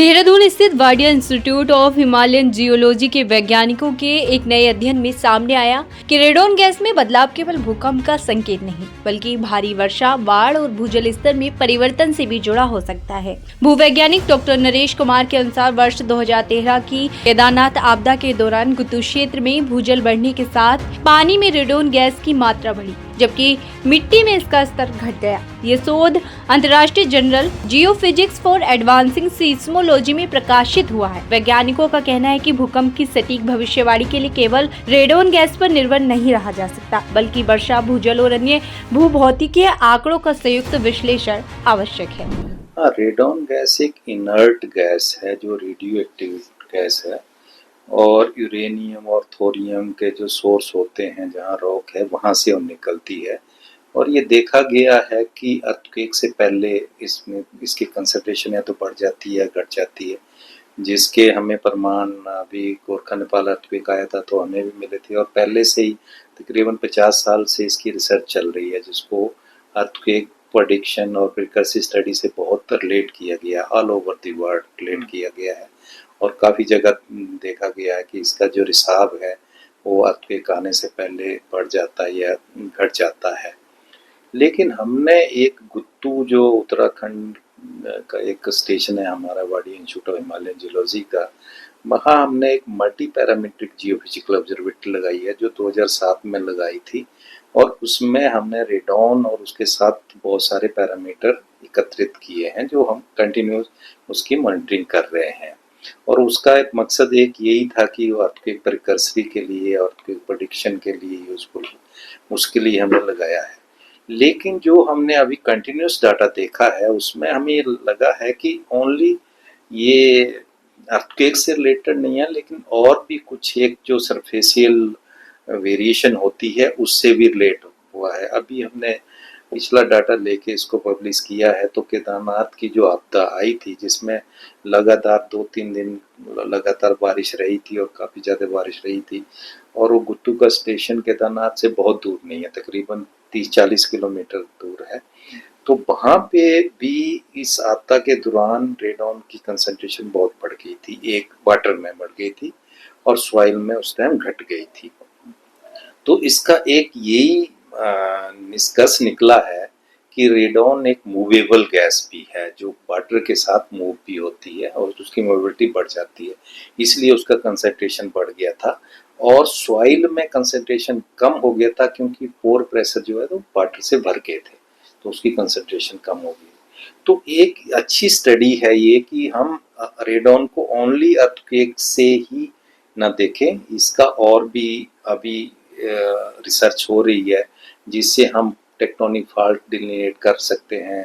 देहरादून स्थित Wadia institute of Himalayan geology के वैज्ञानिकों के एक नए अध्ययन में सामने आया कि रेडॉन गैस में बदलाव केवल भूकंप का संकेत नहीं, बल्कि भारी वर्षा, बाढ़ और भूजल स्तर में परिवर्तन से भी जुड़ा हो सकता है। भूवैज्ञानिक डॉक्टर नरेश कुमार के अनुसार वर्ष 2013 की केदारनाथ आपदा के दौरान गुत्तू क्षेत्र में भूजल बढ़ने के साथ पानी में रेडॉन गैस की मात्रा बढ़ी, जबकि मिट्टी में इसका स्तर घट गया। ये शोध अंतर्राष्ट्रीय journal geophysics for advancing seismology में प्रकाशित हुआ है। वैज्ञानिकों का कहना है कि भूकंप की सटीक भविष्यवाणी के लिए केवल रेडॉन गैस पर निर्भर नहीं रहा जा सकता, बल्कि वर्षा, भूजल और अन्य भूभौतिकीय आंकड़ों का संयुक्त विश्लेषण आवश्यक है। रेडॉन गैस एक इनर्ट गैस है जो रेडियो एक्टिव गैस है और यूरेनियम और थोरियम के जो सोर्स होते हैं, जहाँ रॉक है, वहाँ से वो निकलती है। और ये देखा गया है कि अर्थक्वेक से पहले इसमें इसकी कंसंट्रेशन या तो बढ़ जाती है या घट जाती है, जिसके हमें प्रमाण अभी गोरखा नेपाल अर्थक्वेक आया था तो हमें भी मिले थे। और पहले से ही तकरीबन 50 साल से इसकी रिसर्च चल रही है, जिसको अर्थक्वेक प्रेडिक्शन और प्रिकर्सिव स्टडी से बहुत रिलेट किया गया, all over the world relate किया गया है। और काफ़ी जगह देखा गया है कि इसका जो रिसाव है वो अर्थक्वेक आने से पहले बढ़ जाता है या घट जाता है। लेकिन हमने एक गुत्तू, जो उत्तराखंड का एक स्टेशन है हमारा, Wadia institute of Himalayan geology का, वहाँ हमने एक मल्टी पैरामीट्रिक जियोफिजिकल ऑब्जर्वेटरी लगाई है जो 2007 में लगाई थी। और उसमें हमने रेडॉन और उसके साथ बहुत सारे पैरामीटर एकत्रित किए हैं जो हम कंटिन्यूस उसकी मॉनिटरिंग कर रहे हैं। और उसका एक मकसद एक यही था कि वो अर्थक्वेक प्रिकर्सरी के लिए और अर्थक्वेक प्रेडिक्शन के लिए यूजफुल, उसके लिए हमने लगाया है। लेकिन जो हमने अभी कंटिन्यूस डाटा देखा है उसमें हमें ये लगा है कि ओनली ये अर्थक्वेक से रिलेटेड नहीं है, लेकिन और भी कुछ एक जो सरफेसियल वेरिएशन होती है उससे भी रिलेट हुआ है। अभी हमने पिछला डाटा लेके इसको पब्लिश किया है। तो केदारनाथ की जो आपदा आई थी, जिसमें लगातार 2-3 दिन लगातार बारिश रही थी और काफ़ी ज़्यादा बारिश रही थी, और वो गुत्तू का स्टेशन केदारनाथ से बहुत दूर नहीं है, तकरीबन 30-40 किलोमीटर दूर है। तो वहाँ पे भी इस आपदा के दौरान रेडॉन की कंसंट्रेशन बहुत बढ़ गई थी, एक वाटर में बढ़ गई थी और सॉइल में उस टाइम घट गई थी। तो इसका एक यही निष्कर्ष निकला है कि रेडॉन एक मूवेबल गैस भी है जो वाटर के साथ मूव भी होती है और उसकी मूवेबिलिटी बढ़ जाती है, इसलिए उसका कंसंट्रेशन बढ़ गया था। और सॉइल में कंसंट्रेशन कम हो गया था क्योंकि पोर प्रेशर जो है तो वाटर से भर गए थे, तो उसकी कंसंट्रेशन कम हो गई। तो एक अच्छी स्टडी है ये कि हम रेडॉन को ओनली अर्थक्वेक से ही ना देखें, इसका और भी अभी रिसर्च हो रही है जिससे हम टेक्टोनिक फॉल्ट डिलिनेट कर सकते हैं